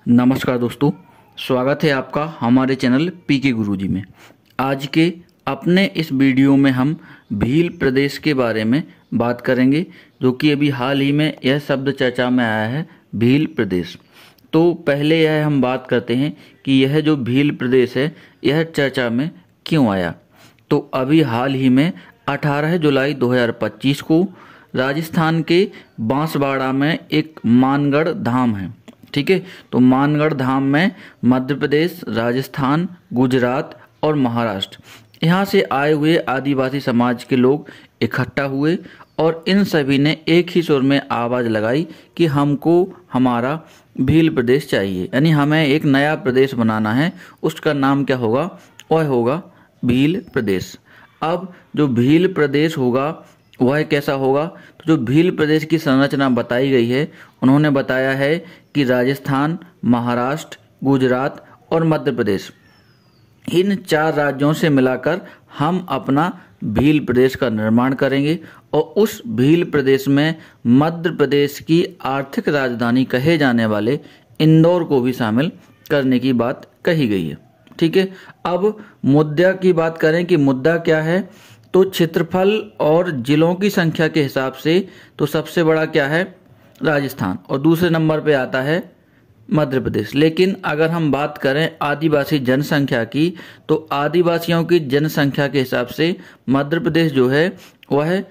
नमस्कार दोस्तों, स्वागत है आपका हमारे चैनल पीके गुरुजी में। आज के अपने इस वीडियो में हम भील प्रदेश के बारे में बात करेंगे, जो कि अभी हाल ही में यह शब्द चर्चा में आया है, भील प्रदेश। तो पहले यह हम बात करते हैं कि यह जो भील प्रदेश है यह चर्चा में क्यों आया। तो अभी हाल ही में 18 जुलाई 2025 को राजस्थान के बांसवाड़ा में एक मानगढ़ धाम है। ठीक है, तो मानगढ़ धाम में मध्य प्रदेश, राजस्थान, गुजरात और महाराष्ट्र यहाँ से आए हुए आदिवासी समाज के लोग इकट्ठा हुए और इन सभी ने एक ही सुर में आवाज़ लगाई कि हमको हमारा भील प्रदेश चाहिए, यानी हमें एक नया प्रदेश बनाना है। उसका नाम क्या होगा? वह होगा भील प्रदेश। अब जो भील प्रदेश होगा वह कैसा होगा? तो जो भील प्रदेश की संरचना बताई गई है, उन्होंने बताया है कि राजस्थान, महाराष्ट्र, गुजरात और मध्य प्रदेश, इन 4 राज्यों से मिलाकर हम अपना भील प्रदेश का निर्माण करेंगे और उस भील प्रदेश में मध्य प्रदेश की आर्थिक राजधानी कहे जाने वाले इंदौर को भी शामिल करने की बात कही गई है। ठीक है, अब मुद्दा की बात करें कि मुद्दा क्या है। तो क्षेत्रफल और जिलों की संख्या के हिसाब से तो सबसे बड़ा क्या है? राजस्थान, और दूसरे नंबर पे आता है मध्य प्रदेश। लेकिन अगर हम बात करें आदिवासी जनसंख्या की, तो आदिवासियों की जनसंख्या के हिसाब से मध्य प्रदेश जो है वह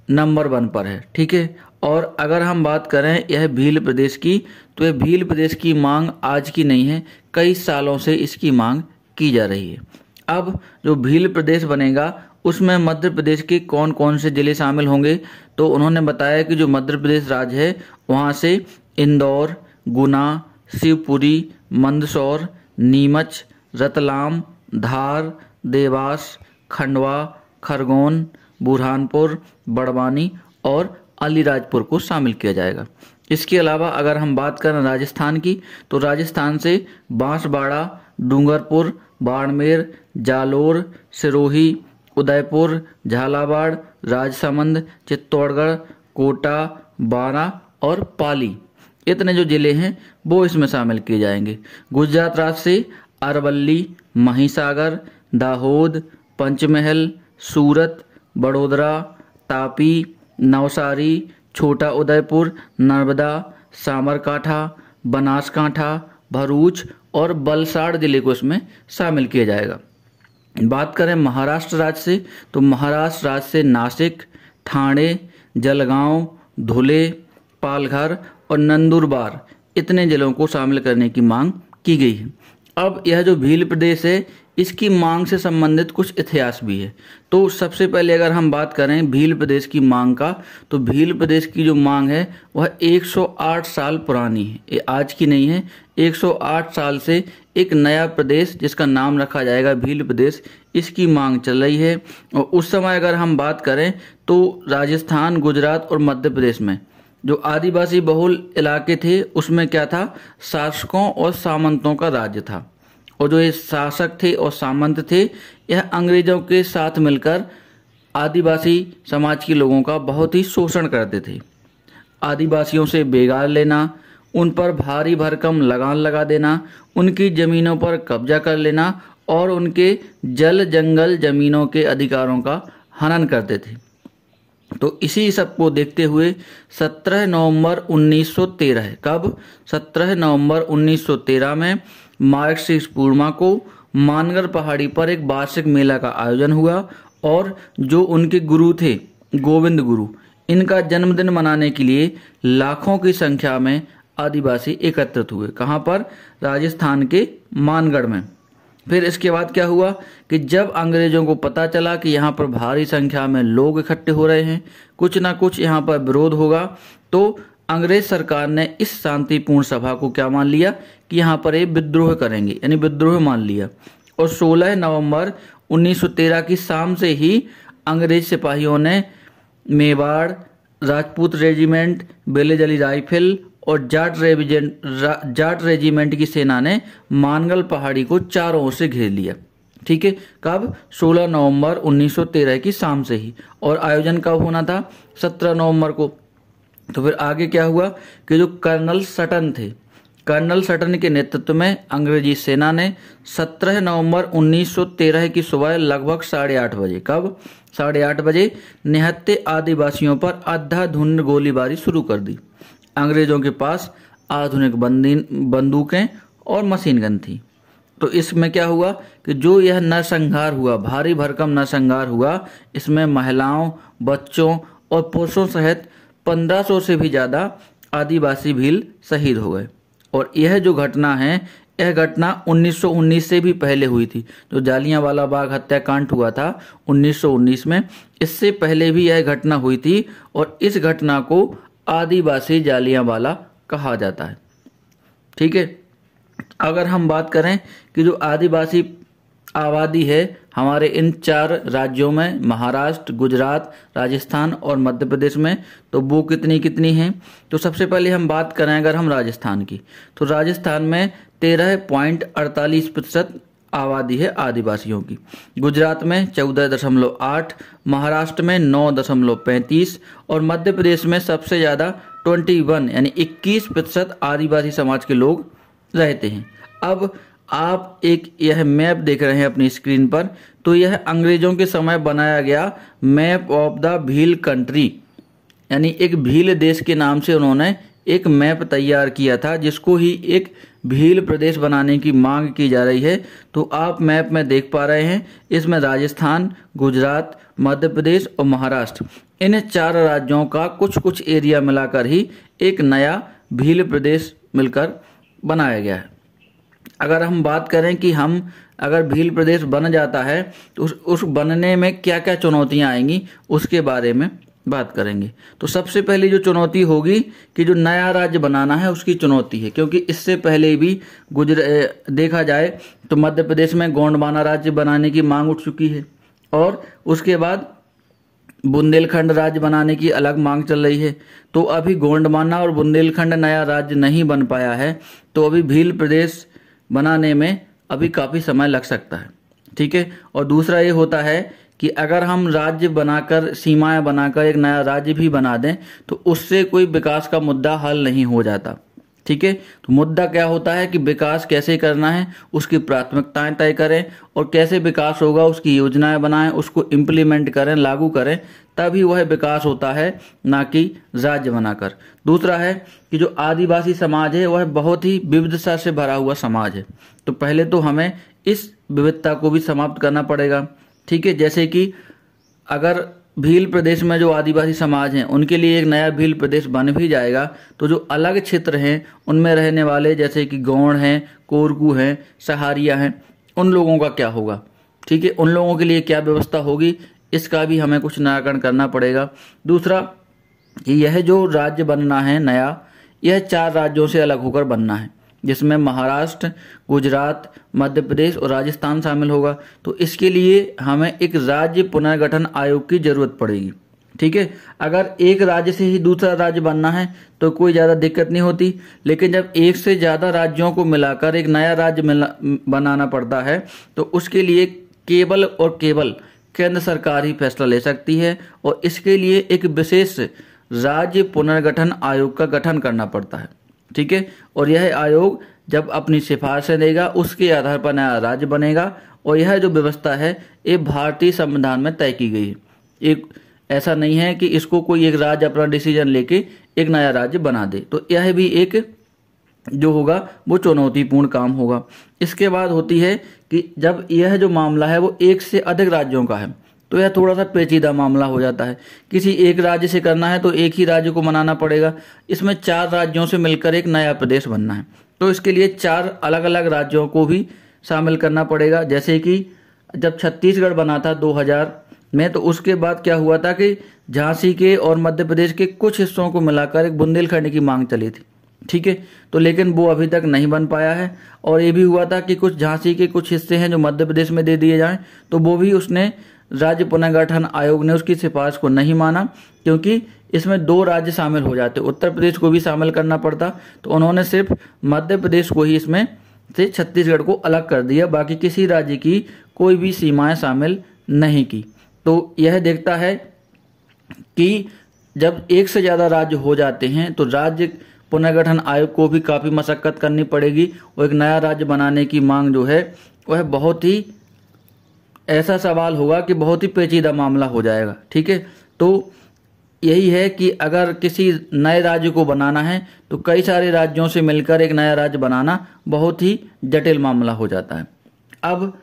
नंबर 1 पर है। ठीक है, और अगर हम बात करें यह भील प्रदेश की, तो यह भील प्रदेश की मांग आज की नहीं है, कई सालों से इसकी मांग की जा रही है। अब जो भील प्रदेश बनेगा उसमें मध्य प्रदेश के कौन कौन से जिले शामिल होंगे? तो उन्होंने बताया कि जो मध्य प्रदेश राज्य है वहाँ से इंदौर, गुना, शिवपुरी, मंदसौर, नीमच, रतलाम, धार, देवास, खंडवा, खरगोन, बुरहानपुर, बड़वानी और अलीराजपुर को शामिल किया जाएगा। इसके अलावा अगर हम बात करें राजस्थान की, तो राजस्थान से बांसवाड़ा, डूंगरपुर, बाड़मेर, जालोर, सिरोही, उदयपुर, झालावाड़, राजसमंद, चित्तौड़गढ़, कोटा, बारां और पाली, इतने जो जिले हैं वो इसमें शामिल किए जाएंगे। गुजरात राज्य से अरवल्ली, महिसागर, दाहोद, पंचमहल, सूरत, बड़ोदरा, तापी, नवसारी, छोटा उदयपुर, नर्मदा, साबरकांठा, बनासकांठा, भरूच और वलसाड़ जिले को इसमें शामिल किया जाएगा। बात करें महाराष्ट्र राज्य से, तो महाराष्ट्र राज्य से नासिक, ठाणे, जलगांव, धुले, पालघर और नंदुरबार, इतने जिलों को शामिल करने की मांग की गई है। अब यह जो भील प्रदेश है इसकी मांग से संबंधित कुछ इतिहास भी है। तो सबसे पहले अगर हम बात करें भील प्रदेश की मांग का, तो भील प्रदेश की जो मांग है वह 108 साल पुरानी है, ये आज की नहीं है। 108 साल से एक नया प्रदेश जिसका नाम रखा जाएगा भील प्रदेश, इसकी मांग चल रही है। और उस समय अगर हम बात करें तो राजस्थान, गुजरात और मध्य प्रदेश में जो आदिवासी बहुल इलाके थे उसमें क्या था? शासकों और सामंतों का राज्य था। और जो ये शासक थे और सामंत थे यह अंग्रेजों के साथ मिलकर आदिवासी समाज के लोगों का बहुत ही शोषण करते थे। आदिवासियों से बेगार लेना, उन पर भारी भरकम लगान लगा देना, उनकी जमीनों पर कब्जा कर लेना और उनके जल जंगल जमीनों के अधिकारों का हनन करते थे। तो इसी सब को देखते हुए 17 नवंबर 1913, कब? 17 नवंबर 1913 में मार्गशीर्ष पूर्णिमा को मानगढ़ पहाड़ी पर एक वार्षिक मेला का आयोजन हुआ और जो उनके गुरु थे गोविंद गुरु, इनका जन्मदिन मनाने के लिए लाखों की संख्या में आदिवासी एकत्रित हुए। कहाँ पर? राजस्थान के मानगढ़ में। फिर इसके बाद क्या हुआ कि जब अंग्रेजों को पता चला कि यहाँ पर भारी संख्या में लोग इकट्ठे हो रहे हैं, कुछ ना कुछ यहाँ पर विरोध होगा, तो अंग्रेज सरकार ने इस शांतिपूर्ण सभा को क्या मान लिया कि यहाँ पर ये विद्रोह करेंगे, यानी विद्रोह मान लिया। और 16 नवंबर 1913 की शाम से ही अंग्रेज सिपाहियों ने मेवाड़, राजपूत रेजिमेंट, बेलेजली राइफल और जाट रेजिमेंट की सेना ने मानगढ़ पहाड़ी को चारों ओर से घेर लिया। ठीक है, कब? 16 नवंबर 1913 की शाम से ही। और आयोजन कब होना था? 17 नवंबर को। तो फिर आगे क्या हुआ कि जो कर्नल सटन थे, कर्नल सटन के नेतृत्व में अंग्रेजी सेना ने 17 नवंबर 1913 की सुबह लगभग 8:30 बजे, कब 8:30 बजे, निहत्थे आदिवासियों पर अंधाधुंध गोलीबारी शुरू कर दी। अंग्रेजों के पास आधुनिक बंदूकें और मशीन गन थी। तो इसमें क्या हुआ कि जो यह नरसंहार हुआ, भारी भरकम नरसंहार हुआ, इसमें महिलाओं, बच्चों और पुरुषों सहित 1500 से भी ज़्यादा आदिवासी भील शहीद हो गए। और यह जो घटना है, यह घटना 1919 से भी पहले हुई थी। जो जालियांवाला बाग हत्याकांड हुआ था 1919 में, इससे पहले भी यह घटना हुई थी और इस घटना को आदिवासी जालियांवाला कहा जाता है। ठीक है, अगर हम बात करें कि जो आदिवासी आबादी है हमारे इन 4 राज्यों में, महाराष्ट्र, गुजरात, राजस्थान और मध्य प्रदेश में, तो वो कितनी कितनी हैं। तो सबसे पहले हम बात करें अगर हम राजस्थान की, तो राजस्थान में 13.48% आबादी है आदिवासियों की, गुजरात में 14.8, महाराष्ट्र में 9.35 और मध्य प्रदेश में सबसे ज़्यादा 21 यानी 21% आदिवासी समाज के लोग रहते हैं। अब आप एक यह मैप देख रहे हैं अपनी स्क्रीन पर, तो यह अंग्रेजों के समय बनाया गया map of the Bhil country, यानी एक भील देश के नाम से उन्होंने एक मैप तैयार किया था, जिसको ही एक भील प्रदेश बनाने की मांग की जा रही है। तो आप मैप में देख पा रहे हैं, इसमें राजस्थान, गुजरात, मध्य प्रदेश और महाराष्ट्र, इन 4 राज्यों का कुछ कुछ एरिया मिलाकर ही एक नया भील प्रदेश मिलकर बनाया गया है। अगर हम बात करें कि हम अगर भील प्रदेश बन जाता है तो उस बनने में क्या क्या चुनौतियां आएंगी, उसके बारे में बात करेंगे। तो सबसे पहली जो चुनौती होगी कि जो नया राज्य बनाना है उसकी चुनौती है, क्योंकि इससे पहले भी देखा जाए तो मध्य प्रदेश में गोंडवाना राज्य बनाने की मांग उठ चुकी है और उसके बाद बुंदेलखंड राज्य बनाने की अलग मांग चल रही है। तो अभी गोंडवाना और बुंदेलखंड नया राज्य नहीं बन पाया है, तो अभी भील प्रदेश बनाने में अभी काफ़ी समय लग सकता है। ठीक है, और दूसरा ये होता है कि अगर हम राज्य बनाकर, सीमाएं बनाकर एक नया राज्य भी बना दें तो उससे कोई विकास का मुद्दा हल नहीं हो जाता। ठीक है, तो मुद्दा क्या होता है कि विकास कैसे करना है, उसकी प्राथमिकताएं तय करें और कैसे विकास होगा उसकी योजनाएं बनाएं, उसको इम्प्लीमेंट करें, लागू करें, तभी वह विकास होता है, ना कि राज्य बनाकर। दूसरा है कि जो आदिवासी समाज है वह बहुत ही विविधता से भरा हुआ समाज है, तो पहले तो हमें इस विविधता को भी समाप्त करना पड़ेगा। ठीक है, जैसे कि अगर भील प्रदेश में जो आदिवासी समाज हैं उनके लिए एक नया भील प्रदेश बन भी जाएगा, तो जो अलग क्षेत्र हैं उनमें रहने वाले जैसे कि गौड़ हैं, कोरकू हैं, सहारिया हैं, उन लोगों का क्या होगा। ठीक है, उन लोगों के लिए क्या व्यवस्था होगी, इसका भी हमें कुछ निराकरण करना पड़ेगा। दूसरा कि यह जो राज्य बनना है नया, यह 4 राज्यों से अलग होकर बनना है, जिसमें महाराष्ट्र, गुजरात, मध्य प्रदेश और राजस्थान शामिल होगा। तो इसके लिए हमें एक राज्य पुनर्गठन आयोग की जरूरत पड़ेगी। ठीक है, अगर एक राज्य से ही दूसरा राज्य बनना है तो कोई ज़्यादा दिक्कत नहीं होती, लेकिन जब एक से ज़्यादा राज्यों को मिलाकर एक नया राज्य बनाना पड़ता है तो उसके लिए केवल और केवल केंद्र सरकार ही फैसला ले सकती है और इसके लिए एक विशेष राज्य पुनर्गठन आयोग का गठन करना पड़ता है। ठीक है, और यह आयोग जब अपनी सिफारिशें देगा उसके आधार पर नया राज्य बनेगा और यह जो व्यवस्था है ये भारतीय संविधान में तय की गई है। एक ऐसा नहीं है कि इसको कोई एक राज्य अपना डिसीजन लेके एक नया राज्य बना दे, तो यह भी एक जो होगा वो चुनौतीपूर्ण काम होगा। इसके बाद होती है कि जब यह जो मामला है वो एक से अधिक राज्यों का है तो यह थोड़ा सा पेचीदा मामला हो जाता है। किसी एक राज्य से करना है तो एक ही राज्य को मनाना पड़ेगा, इसमें 4 राज्यों से मिलकर एक नया प्रदेश बनना है तो इसके लिए 4 अलग अलग राज्यों को भी शामिल करना पड़ेगा। जैसे कि जब छत्तीसगढ़ बना था 2000 में, तो उसके बाद क्या हुआ था कि झांसी के और मध्य प्रदेश के कुछ हिस्सों को मिलाकर एक बुंदेलखंड की मांग चली थी। ठीक है, तो लेकिन वो अभी तक नहीं बन पाया है और ये भी हुआ था कि कुछ झांसी के कुछ हिस्से हैं जो मध्य प्रदेश में दे दिए जाएं, तो वो भी उसने राज्य पुनर्गठन आयोग ने उसकी सिफारिश को नहीं माना, क्योंकि इसमें 2 राज्य शामिल हो जाते, उत्तर प्रदेश को भी शामिल करना पड़ता, तो उन्होंने सिर्फ मध्य प्रदेश को ही इसमें से छत्तीसगढ़ को अलग कर दिया, बाकी किसी राज्य की कोई भी सीमाएं शामिल नहीं की। तो यह देखता है कि जब एक से ज़्यादा राज्य हो जाते हैं तो राज्य पुनर्गठन आयोग को भी काफ़ी मशक्कत करनी पड़ेगी और एक नया राज्य बनाने की मांग जो है वह बहुत ही ऐसा सवाल होगा कि बहुत ही पेचीदा मामला हो जाएगा। ठीक है, तो यही है कि अगर किसी नए राज्य को बनाना है तो कई सारे राज्यों से मिलकर एक नया राज्य बनाना बहुत ही जटिल मामला हो जाता है। अब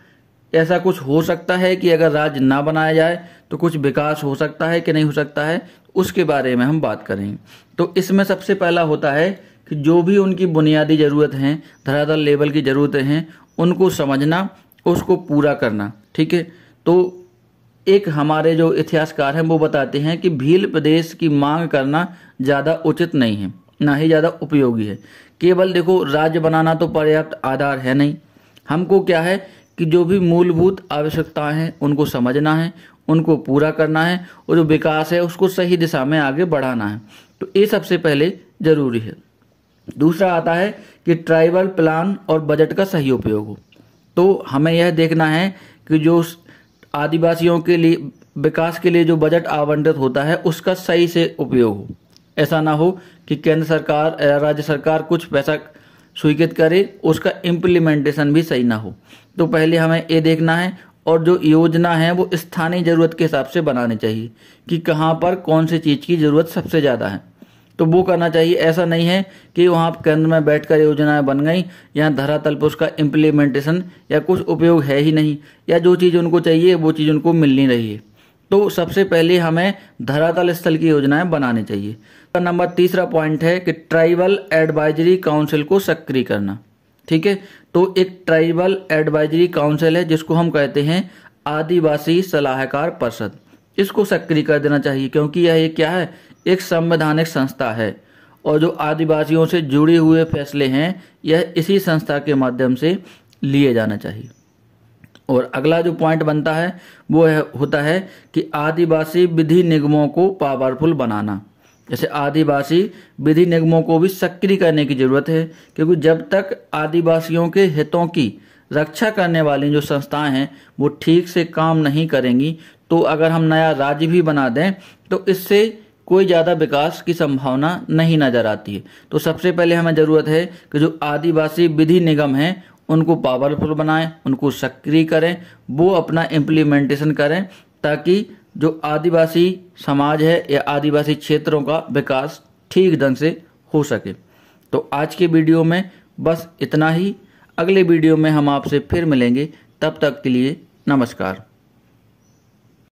ऐसा कुछ हो सकता है कि अगर राज्य ना बनाया जाए तो कुछ विकास हो सकता है कि नहीं हो सकता है, उसके बारे में हम बात करेंगे। तो इसमें सबसे पहला होता है कि जो भी उनकी बुनियादी ज़रूरत हैं, धरातल लेवल की ज़रूरतें हैं, उनको समझना, उसको पूरा करना। ठीक है, तो एक हमारे जो इतिहासकार हैं वो बताते हैं कि भील प्रदेश की मांग करना ज़्यादा उचित नहीं है, ना ही ज़्यादा उपयोगी है। केवल देखो राज्य बनाना तो पर्याप्त आधार है नहीं, हमको क्या है कि जो भी मूलभूत आवश्यकताएं हैं उनको समझना है, उनको पूरा करना है और जो विकास है उसको सही दिशा में आगे बढ़ाना है। तो ये सबसे पहले ज़रूरी है। दूसरा आता है कि ट्राइबल प्लान और बजट का सही उपयोग हो। तो हमें यह देखना है कि जो आदिवासियों के लिए विकास के लिए जो बजट आवंटित होता है उसका सही से उपयोग हो। ऐसा ना हो कि केंद्र सरकार राज्य सरकार कुछ पैसा स्वीकृत करे, उसका इम्प्लीमेंटेशन भी सही ना हो। तो पहले हमें ये देखना है और जो योजना है वो स्थानीय ज़रूरत के हिसाब से बनानी चाहिए कि कहाँ पर कौन सी चीज़ की ज़रूरत सबसे ज़्यादा है, तो वो करना चाहिए। ऐसा नहीं है कि वहाँ केंद्र में बैठकर योजनाएं बन गई, यहाँ धरातल पर उसका इम्प्लीमेंटेशन या कुछ उपयोग है ही नहीं, या जो चीज़ उनको चाहिए वो चीज़ उनको मिल नहीं रही है। तो सबसे पहले हमें धरातल स्थल की योजनाएं बनानी चाहिए। नंबर तीसरा पॉइंट है कि ट्राइबल एडवाइजरी काउंसिल को सक्रिय करना। ठीक है, तो एक ट्राइबल एडवाइजरी काउंसिल है जिसको हम कहते हैं आदिवासी सलाहकार परिषद, इसको सक्रिय कर देना चाहिए क्योंकि यह क्या है, एक संवैधानिक संस्था है और जो आदिवासियों से जुड़े हुए फैसले हैं यह इसी संस्था के माध्यम से लिए जाना चाहिए। और अगला जो पॉइंट बनता है वो होता है कि आदिवासी विधि निगमों को पावरफुल बनाना। जैसे आदिवासी विधि निगमों को भी सक्रिय करने की जरूरत है क्योंकि जब तक आदिवासियों के हितों की रक्षा करने वाली जो संस्थाएं हैं वो ठीक से काम नहीं करेंगी तो अगर हम नया राज्य भी बना दें तो इससे कोई ज़्यादा विकास की संभावना नहीं नजर आती है। तो सबसे पहले हमें ज़रूरत है कि जो आदिवासी विधि निगम हैं उनको पावरफुल बनाएं, उनको सक्रिय करें, वो अपना इम्प्लीमेंटेशन करें ताकि जो आदिवासी समाज है या आदिवासी क्षेत्रों का विकास ठीक ढंग से हो सके। तो आज के वीडियो में बस इतना ही। अगले वीडियो में हम आपसे फिर मिलेंगे, तब तक के लिए नमस्कार।